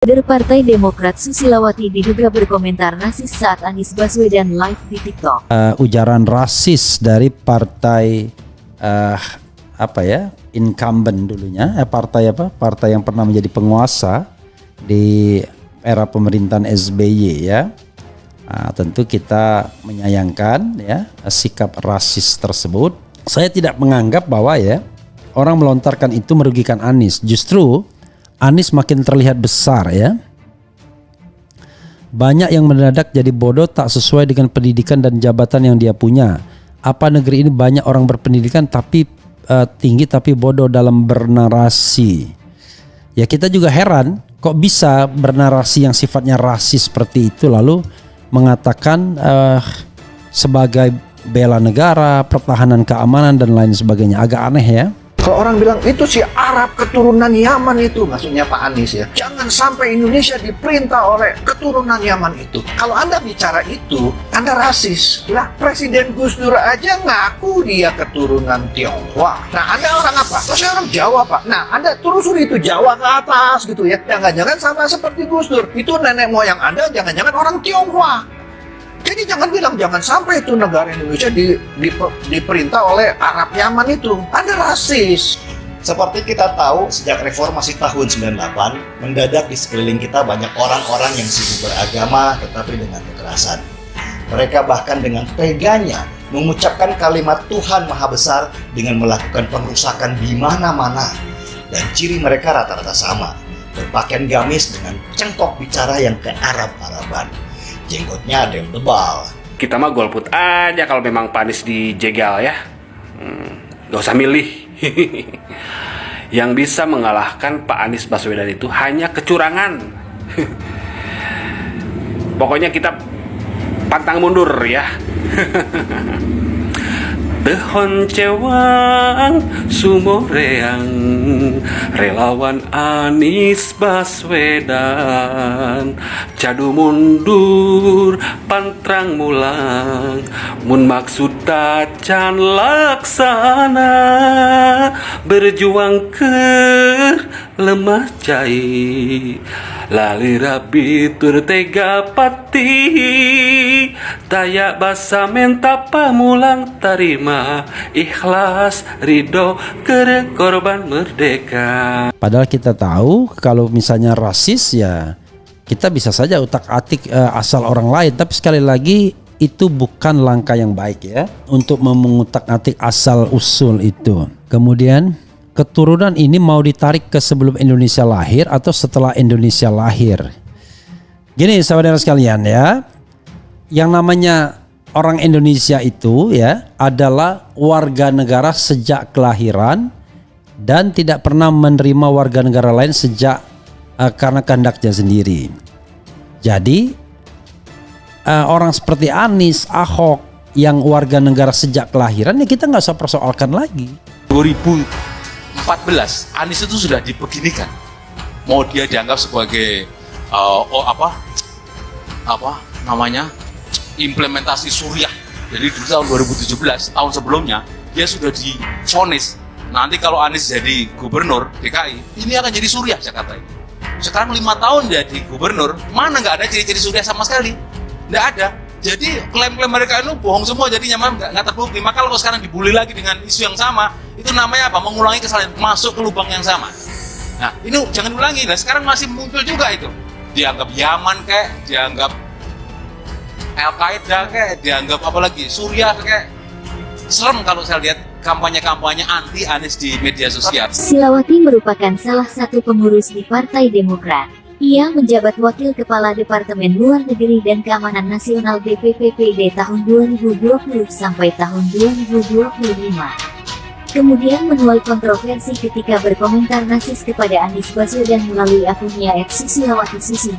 Kader Partai Demokrat Susilawati diduga berkomentar rasis saat Anies Baswedan live di TikTok. Ujaran rasis dari partai incumbent dulunya, partai yang pernah menjadi penguasa di era pemerintahan SBY ya. Tentu kita menyayangkan ya sikap rasis tersebut. Saya tidak menganggap bahwa ya orang melontarkan itu merugikan Anies. Justru Anies makin terlihat besar ya. Banyak yang mendadak jadi bodoh tak sesuai dengan pendidikan dan jabatan yang dia punya. Apa negeri ini banyak orang berpendidikan tapi tinggi tapi bodoh dalam bernarasi. Ya kita juga heran kok bisa bernarasi yang sifatnya rasis seperti itu lalu mengatakan sebagai bela negara, pertahanan keamanan dan lain sebagainya. Agak aneh ya. Kalau orang bilang itu si Arab keturunan Yaman itu, maksudnya Pak Anies ya. Jangan sampai Indonesia diperintah oleh keturunan Yaman itu. Kalau Anda bicara itu, Anda rasis. Lah Presiden Gus Dur aja ngaku dia keturunan Tionghoa. Nah Anda orang apa? Oh, saya orang Jawa Pak. Nah Anda telusuri itu Jawa ke atas gitu ya. Jangan-jangan sama seperti Gus Dur. Itu nenek moyang Anda jangan-jangan orang Tionghoa. Jadi jangan bilang jangan sampai itu negara Indonesia diperintah oleh Arab Yaman itu. Anda rasis. Seperti kita tahu, sejak reformasi tahun 98, mendadak di sekeliling kita banyak orang-orang yang sibuk beragama tetapi dengan kekerasan. Mereka bahkan dengan teganya mengucapkan kalimat Tuhan Maha Besar dengan melakukan pengrusakan di mana-mana. Dan ciri mereka rata-rata sama, berpakaian gamis dengan cengkok bicara yang ke Arab-Araban. Jenggotnya ada yang tebal. Kita mah golput aja kalau memang Pak Anies dijegal ya. Gak usah milih. Yang bisa mengalahkan Pak Anies Baswedan itu hanya kecurangan. Pokoknya kita pantang mundur ya. Tehon cewang sumoreang relawan Anies Baswedan cadu mundur pantrang mulang mun maksud tacan laksana berjuang ke lemah cai lali rapi tur tega pati tayak basa menta pamulang tarima ikhlas ridho kere korban merdeka. Padahal kita tahu kalau misalnya rasis ya kita bisa saja utak-atik asal orang lain, tapi sekali lagi itu bukan langkah yang baik ya untuk mengutak-atik asal usul itu. Kemudian keturunan ini mau ditarik ke sebelum Indonesia lahir atau setelah Indonesia lahir. Gini saudara sekalian ya, yang namanya orang Indonesia itu ya adalah warga negara sejak kelahiran dan tidak pernah menerima warga negara lain sejak karena kehendaknya sendiri. Jadi orang seperti Anies, Ahok yang warga negara sejak kelahiran ya kita nggak usah persoalkan lagi. 2014 Anies itu sudah dibeginikan. Mau dia dianggap sebagai implementasi Suriah. Jadi di tahun 2017, tahun sebelumnya dia sudah divonis nanti kalau Anies jadi gubernur DKI ini akan jadi Suriah Jakarta ini. Sekarang 5 tahun jadi gubernur, mana nggak ada ciri-ciri Suriah sama sekali, nggak ada. Jadi klaim-klaim mereka itu bohong semua, jadinya nggak terbukti. Maka kalau sekarang dibully lagi dengan isu yang sama, itu namanya apa? Mengulangi kesalahan, masuk ke lubang yang sama. Nah ini jangan ulangi. Nah sekarang masih muncul juga itu, dianggap Yaman kayak, dianggap Al-Qaeda kayak, dianggap apalagi Suriah kayak. Serem kalau saya lihat kampanye-kampanye anti Anies di media sosial. Susilawati merupakan salah satu pengurus di Partai Demokrat. Ia menjabat Wakil Kepala Departemen Luar Negeri dan Keamanan Nasional BPPPD tahun 2020 sampai tahun 2025. Kemudian menuai kontroversi ketika berkomentar rasis kepada Anies Baswedan melalui akunnya @susilawati2.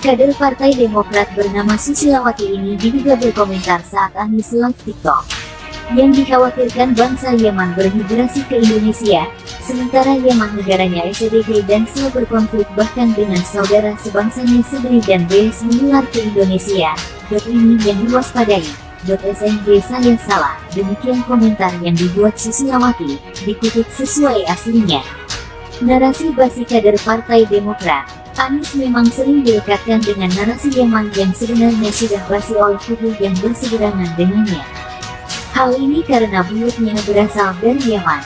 Kader Partai Demokrat bernama Susilawati ini diduga berkomentar saat Anies live TikTok. Yang dikhawatirkan bangsa Yaman bermigrasi ke Indonesia, sementara Yaman negaranya SDG dan selalu berkonflik bahkan dengan saudara sebangsanya Sebri dan BS menular ke Indonesia. Ini yang diwaspadai. .sng saya salah, demikian komentar yang dibuat Susilawati, dikutip sesuai aslinya. Narasi basi kader Partai Demokrat. Anies memang sering dilekatkan dengan narasi Yaman yang sebenarnya sudah basi oleh kubu yang berseberangan dengannya. Hal ini karena buyutnya berasal dari Yaman.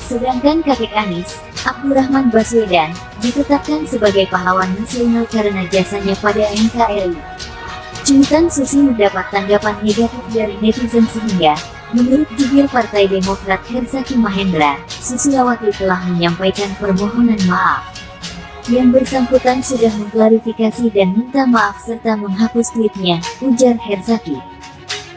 Sedangkan kakek Anies, Abdurrahman Baswedan, ditetapkan sebagai pahlawan nasional karena jasanya pada NKRI. Cuitan Susi mendapat tanggapan negatif dari netizen sehingga, menurut jubir Partai Demokrat Herzaki Mahendra, Susilawati telah menyampaikan permohonan maaf. Yang bersangkutan sudah mengklarifikasi dan minta maaf serta menghapus tweetnya, ujar Herzaki.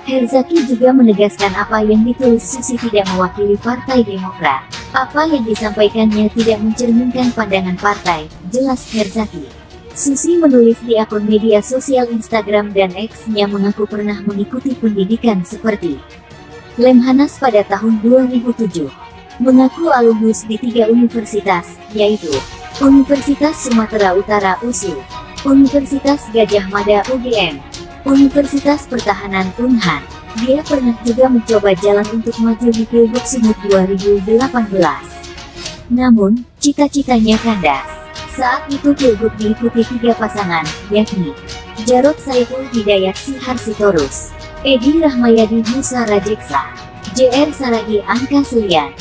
Herzaki juga menegaskan apa yang ditulis Susi tidak mewakili Partai Demokrat. Apa yang disampaikannya tidak mencerminkan pandangan partai, jelas Herzaki. Susi menulis di akun media sosial Instagram dan X-nya mengaku pernah mengikuti pendidikan seperti Lemhanas pada tahun 2007. Mengaku alumnus di 3 universitas, yaitu Universitas Sumatera Utara USU, Universitas Gajah Mada UGM, Universitas Pertahanan Unhan. Dia pernah juga mencoba jalan untuk maju di Pilgub Sumut 2018. Namun, cita-citanya kandas. Saat itu Pilgub diikuti 3 pasangan, yakni Jarod Saiful Hidayat Sihar Sitorus, Edi Rahmayadi Musa Rajeksa, JR Saragi Angka Selian.